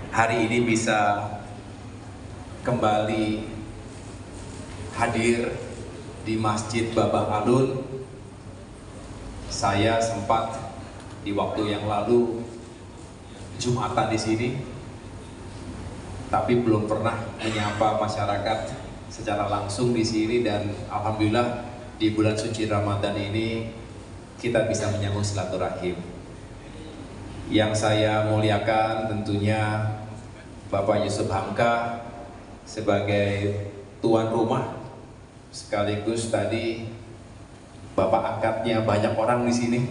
hari ini bisa kembali hadir di Masjid Babah Alun. Saya sempat di waktu yang lalu Jumatan di sini, tapi belum pernah menyapa masyarakat secara langsung di sini, dan alhamdulillah di bulan suci Ramadan ini kita bisa menyambung silaturahim. Yang saya muliakan tentunya Bapak Yusuf Hamka sebagai tuan rumah, sekaligus tadi Bapak angkatnya banyak orang di sini.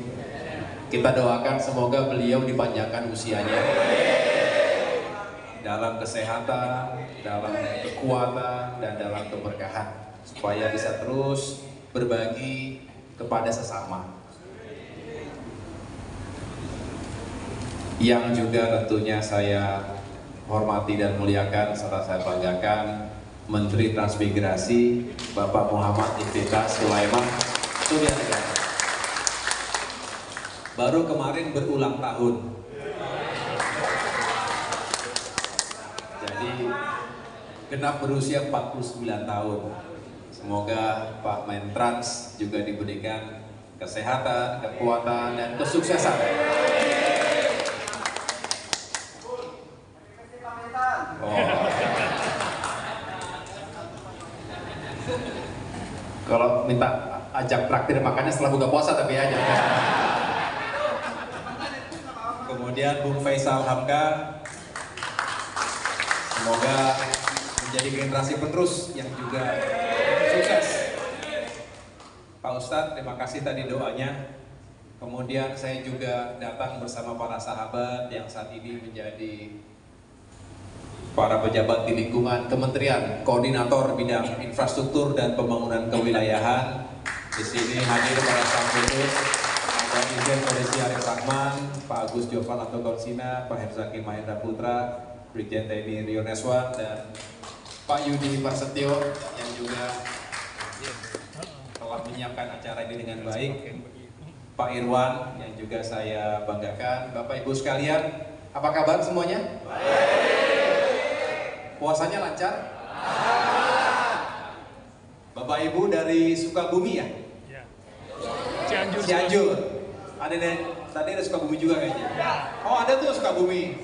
Kita doakan semoga beliau dipanjangkan usianya dalam kesehatan, dalam kekuatan, dan dalam keberkahan, supaya bisa terus berbagi kepada sesama. Yang juga tentunya saya hormati dan muliakan serta saya banggakan Menteri Transmigrasi Bapak Muhammad Iftithar Sulaiman Suryanegara. Baru kemarin berulang tahun. Jadi genap berusia 49 tahun. Semoga Pak Mentrans juga diberikan kesehatan, kekuatan, dan kesuksesan. Kalau minta ajak traktir makannya setelah buka puasa tapi aja. Kemudian Bung Faisal Hamka, semoga menjadi generasi penerus yang juga sukses. Pak Ustadz, terima kasih tadi doanya. Kemudian saya juga datang bersama para sahabat yang saat ini menjadi para pejabat di lingkungan kementerian, koordinator bidang infrastruktur dan pembangunan kewilayahan. Di sini hadir para staf khusus, Pak Irjen Polisi Arif Rahman, Pak Agus Jovan Anto Konsina, Pak Herzaki Mahendra Putra, Brigjen TNI Rio Neswan, dan Pak Yudi Prasetyo yang juga telah menyiapkan acara ini dengan baik. Pak Irwan yang juga saya banggakan. Bapak Ibu sekalian, apa kabar semuanya? Puasanya lancar? Bapak Ibu dari Sukabumi ya? Cianjur. Tadi ada Sukabumi juga kayaknya. Oh, ada tuh Sukabumi.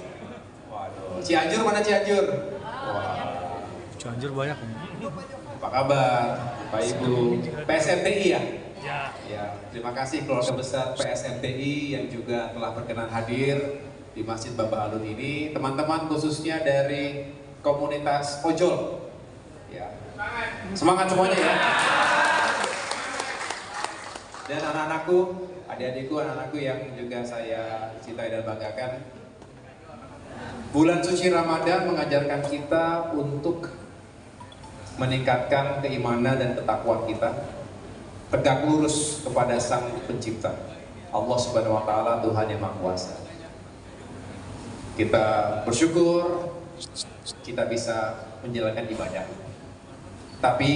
Waduh. Cianjur mana Cianjur? Wah. Cianjur banyak. Apa kabar Bapak Ibu? PSMTI ya? Ya. Terima kasih keluarga besar PSMTI yang juga telah berkenan hadir di Masjid Babah Alun ini. Teman-teman khususnya dari komunitas ojol, ya, semangat semuanya ya. Dan anak-anakku, adik-adikku, anak-anakku yang juga saya cintai dan banggakan. Bulan suci Ramadan mengajarkan kita untuk meningkatkan keimanan dan ketakwaan kita, tegak lurus kepada Sang Pencipta, Allah Subhanahu Wa Taala, Tuhan yang Maha Kuasa. Kita bersyukur kita bisa menjalankan ibadah, tapi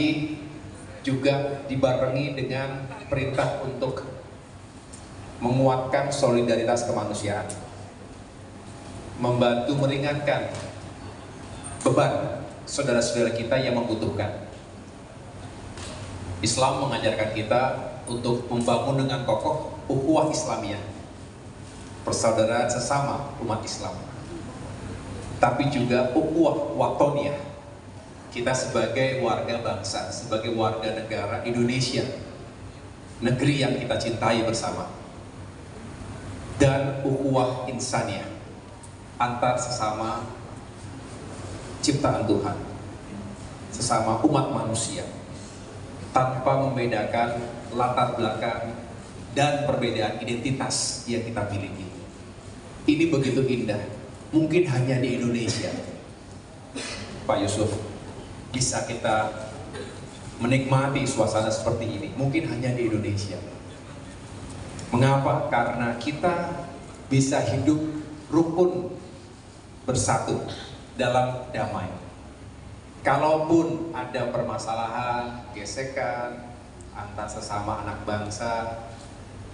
juga dibarengi dengan perintah untuk menguatkan solidaritas kemanusiaan, membantu meringankan beban saudara-saudara kita yang membutuhkan. Islam mengajarkan kita untuk membangun dengan kokoh ukhuwah Islamiyah, persaudaraan sesama umat Islam, tapi juga ukhuwah watoniyah, kita sebagai warga bangsa, sebagai warga negara Indonesia, negeri yang kita cintai bersama, dan ukhuwah insaniyah, antar sesama ciptaan Tuhan, sesama umat manusia, tanpa membedakan latar belakang dan perbedaan identitas yang kita miliki. Ini begitu indah. Mungkin hanya di Indonesia, Pak Yusuf, bisa kita menikmati suasana seperti ini. Mungkin hanya di Indonesia. Mengapa? Karena kita bisa hidup rukun, bersatu dalam damai. Kalaupun ada permasalahan, gesekan antar sesama anak bangsa,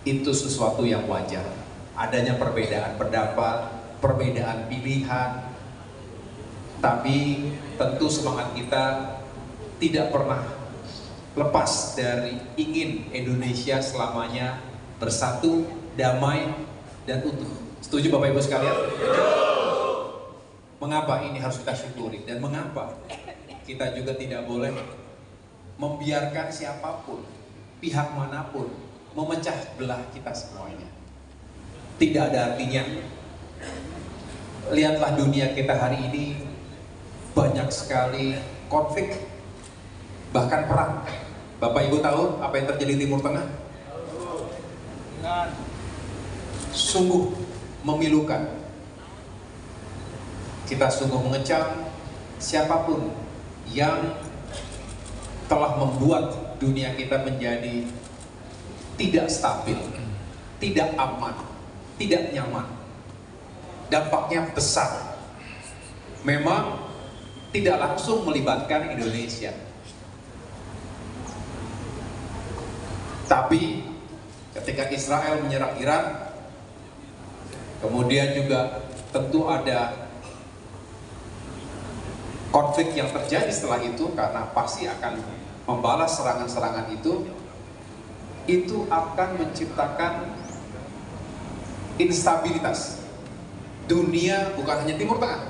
itu sesuatu yang wajar. Adanya perbedaan pendapat, perbedaan pilihan, Tapi tentu semangat kita tidak pernah lepas dari ingin Indonesia selamanya bersatu, damai, dan utuh. Setuju Bapak Ibu sekalian? Mengapa ini harus kita syukuri, dan mengapa kita juga tidak boleh membiarkan siapapun, pihak manapun memecah belah kita semuanya. Tidak ada artinya. Lihatlah dunia kita hari ini, banyak sekali konflik, bahkan perang. Bapak Ibu tahu apa yang terjadi di Timur Tengah? Sungguh memilukan. Kita sungguh mengecam siapapun yang telah membuat dunia kita menjadi tidak stabil, tidak aman, tidak nyaman. Dampaknya besar. Memang tidak langsung melibatkan Indonesia, tapi ketika Israel menyerang Iran, kemudian juga tentu ada konflik yang terjadi setelah itu, karena pasti akan membalas serangan-serangan itu akan menciptakan instabilitas. Dunia, bukan hanya Timur Tengah,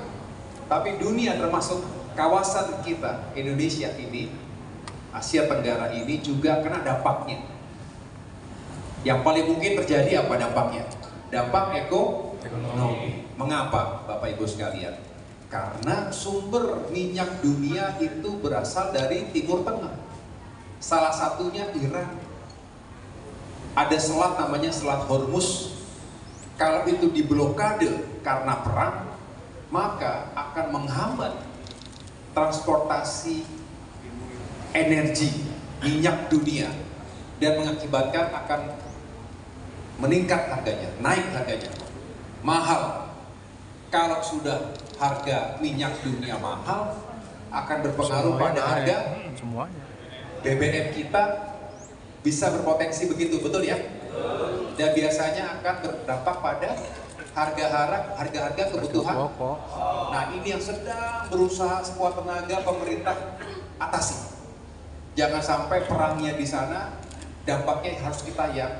tapi dunia termasuk kawasan kita, Indonesia ini, Asia Tenggara ini juga kena dampaknya. Yang paling mungkin terjadi apa dampaknya? Dampak ekonomi. Mengapa Bapak Ibu sekalian? Karena sumber minyak dunia itu berasal dari Timur Tengah. Salah satunya Iran. Ada selat namanya Selat Hormuz. Kalau itu diblokade karena perang, maka akan menghambat transportasi energi minyak dunia dan mengakibatkan akan meningkat harganya, naik harganya, mahal. Kalau sudah harga minyak dunia mahal, akan berpengaruh pada harga BBM kita, bisa berpotensi begitu, betul ya? Dan biasanya akan berdampak pada harga-harga kebutuhan. Nah, ini yang sedang berusaha sekuat tenaga pemerintah atasi. Jangan sampai perangnya di sana, dampaknya harus kita yang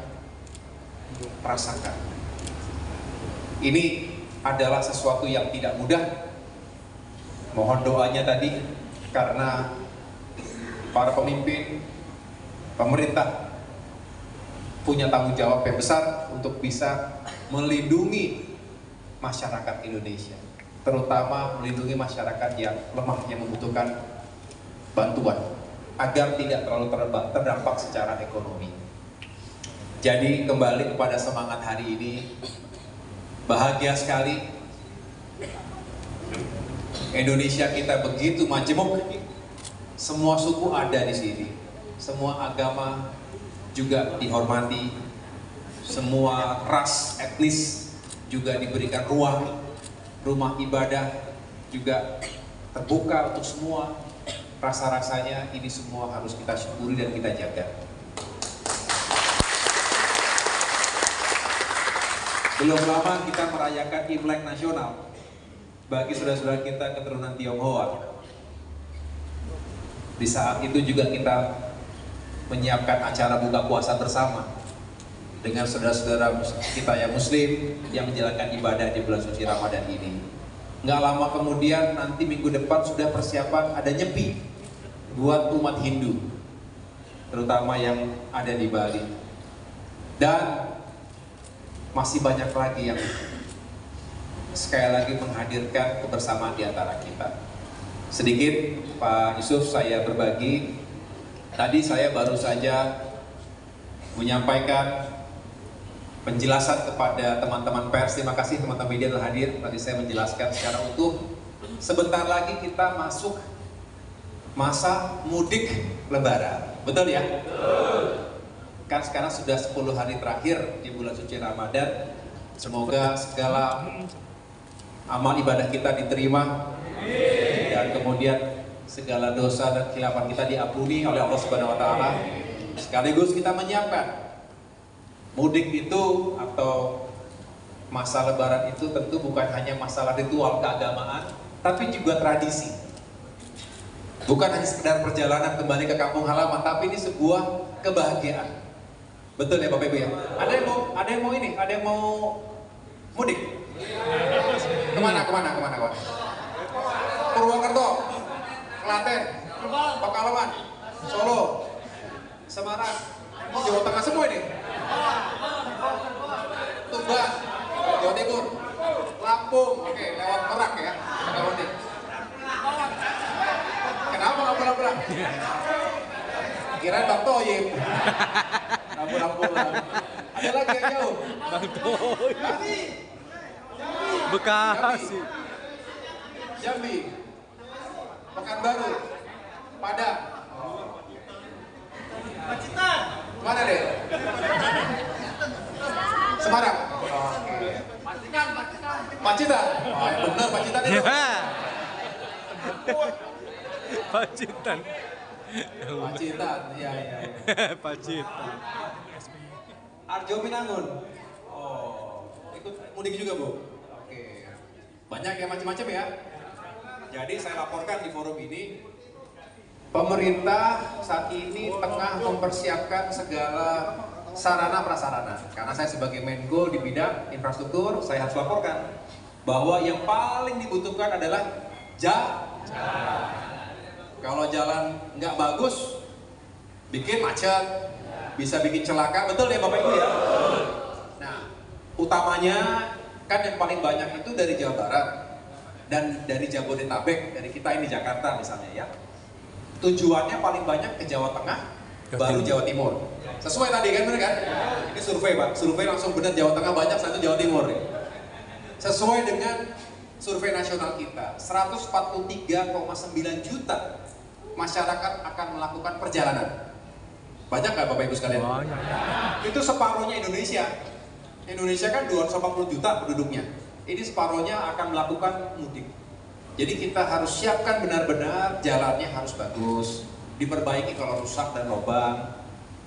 rasakan. Ini adalah sesuatu yang tidak mudah. Mohon doanya tadi, karena para pemimpin, pemerintah punya tanggung jawab yang besar untuk bisa melindungi masyarakat Indonesia, terutama melindungi masyarakat yang lemah, yang membutuhkan bantuan, agar tidak terlalu terdampak secara ekonomi. Jadi kembali kepada semangat hari ini, bahagia sekali Indonesia kita begitu majemuk, semua suku ada di sini, semua agama juga dihormati, semua ras etnis juga diberikan ruang, rumah ibadah juga terbuka untuk semua. Rasa-rasanya ini semua harus kita syukuri dan kita jaga. Belum lama kita merayakan Imlek nasional bagi saudara-saudara kita keturunan Tionghoa. Di saat itu juga kita menyiapkan acara buka puasa bersama dengan saudara-saudara kita yang Muslim yang menjalankan ibadah di bulan suci Ramadan ini. Nggak lama kemudian, nanti minggu depan sudah persiapan ada nyepi buat umat Hindu, terutama yang ada di Bali. Dan masih banyak lagi yang sekali lagi menghadirkan kebersamaan di antara kita. Sedikit Pak Yusuf saya berbagi. Tadi saya baru saja menyampaikan penjelasan kepada teman-teman pers. Terima kasih teman-teman media telah hadir. Tadi saya menjelaskan secara utuh. Sebentar lagi kita masuk masa mudik Lebaran. Betul ya? Betul. Kan sekarang sudah 10 hari terakhir di bulan suci Ramadan. Semoga segala amal ibadah kita diterima. Dan kemudian segala dosa dan khilafan kita diampuni oleh Allah Subhanahu wa taala. Sekaligus kita menyiapkan mudik itu atau masa Lebaran itu tentu bukan hanya masalah ritual keagamaan, tapi juga tradisi. Bukan hanya sekedar perjalanan kembali ke kampung halaman, tapi ini sebuah kebahagiaan. Betul ya Bapak Ibu ya? Ada yang mau ini? Ada yang mau mudik? Kemana? Purwokerto, Klaten, Pekalongan, Solo, Semarang, Jawa Tengah semua ini. Tuban, Jawa Timur, Lampung, oke, lewat Merak ya, Merak. Kenapa nggak pulang-pulang? Kirain Bang Toyib. Nggak pulang. Ada lagi yang jauh? Bang Toyib. Bekasi. Jambi. Pekanbaru. Padang. Pacitan. Mana deh? Semarang. Pacitan. Oh, benar Pacitan itu. Pacitan. Pacitan, iya. Pacitan. Arjo Pinangun. Oh, ikut mudik juga Bu? Oke. Banyak yang macam-macam ya. Jadi saya laporkan di forum ini, pemerintah saat ini tengah mempersiapkan segala sarana prasarana. Karena saya sebagai Menko di bidang infrastruktur, saya harus laporkan bahwa yang paling dibutuhkan adalah jalan. Kalau jalan nggak bagus, bikin macet, bisa bikin celaka, betul ya Bapak Ibu ya? Nah, utamanya kan yang paling banyak itu dari Jawa Barat dan dari Jabodetabek, dari kita ini Jakarta misalnya ya. Tujuannya paling banyak ke Jawa Tengah, baru Jawa Timur. Sesuai tadi kan bener kan? Ini survei Pak, survei langsung benar Jawa Tengah banyak, satu Jawa Timur. Sesuai dengan survei nasional kita, 143,9 juta masyarakat akan melakukan perjalanan. Banyak nggak Bapak Ibu sekalian? Banyak. Itu separuhnya Indonesia. Indonesia kan 280 juta penduduknya. Ini separuhnya akan melakukan mudik. Jadi kita harus siapkan benar-benar jalannya harus bagus, diperbaiki kalau rusak dan lubang,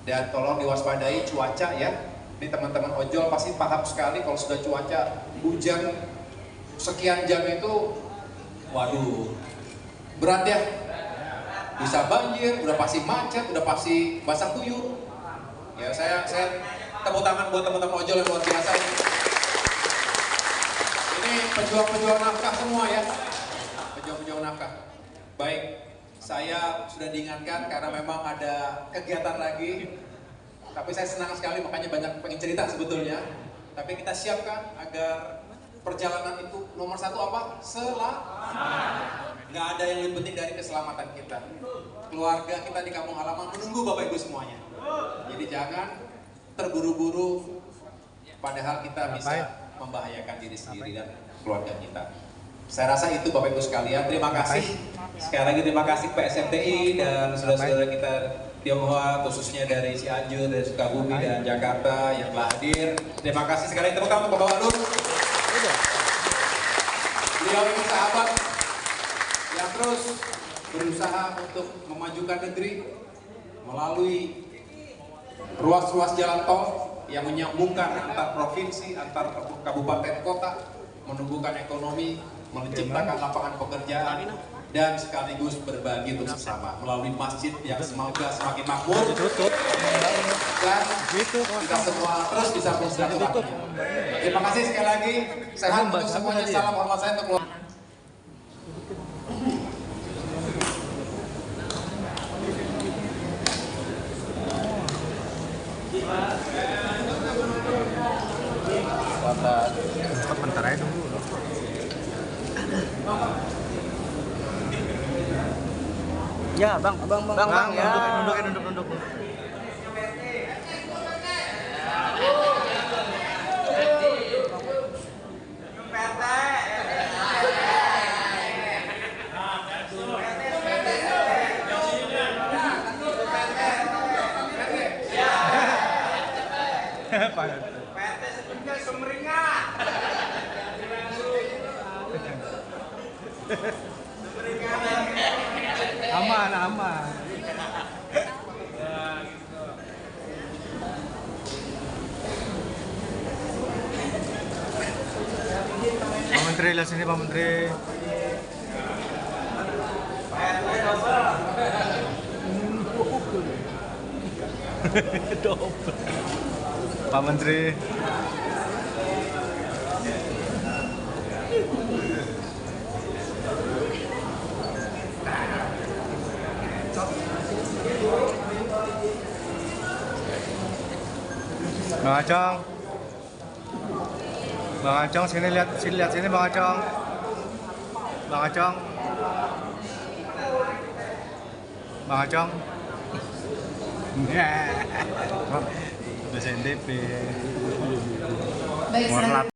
dan tolong diwaspadai cuaca ya. Ini teman-teman ojol pasti paham sekali kalau sudah cuaca hujan sekian jam itu, waduh, berat ya. Bisa banjir, udah pasti macet, udah pasti basah kuyup. Ya saya tepuk tangan buat teman-teman ojol yang luar biasa. Ini pejuang-pejuang nafkah semua ya. Pejuang-pejuang nafkah. Baik, saya sudah diingatkan karena memang ada kegiatan lagi. Tapi saya senang sekali, makanya banyak pengen cerita sebetulnya. Tapi kita siapkan agar perjalanan itu nomor satu apa? Selamat. Nggak ada yang lebih penting dari keselamatan kita. Keluarga kita di kampung halaman menunggu Bapak Ibu semuanya. Jadi jangan terburu-buru, padahal kita bisa membahayakan diri sendiri dan keluarga kita. Saya rasa itu Bapak Ibu sekalian. Terima kasih. Sekali lagi terima kasih PSMTI dan saudara-saudara kita Tionghoa, khususnya dari Cianjur, dari Sukabumi dan Jakarta yang telah hadir. Terima kasih sekali. Tepuk tangan untuk Bapak Nur. Beliau ini sahabat yang terus berusaha untuk memajukan negeri melalui ruas-ruas jalan tol yang menyambungkan antar provinsi, antar kabupaten kota, menumbuhkan ekonomi, menciptakan lapangan pekerjaan, dan sekaligus berbagi untuk sesama melalui masjid yang semoga semakin makmur dan kita semua terus bisa bersilaturahmi. Terima kasih sekali lagi. Sehat untuk semuanya. Salam hormat saya untuk keluarga. Bentar aja dulu. Ya, Bang ya. Nunduk. Aman. Pak Menteri, lihat sini Pak Menteri. Double. Pak Menteri. Bang Acong. Bang Acong sini lihat sini Bang Acong. Bang Acong. Bang Acong. Bahasa NTP. Baik, Warna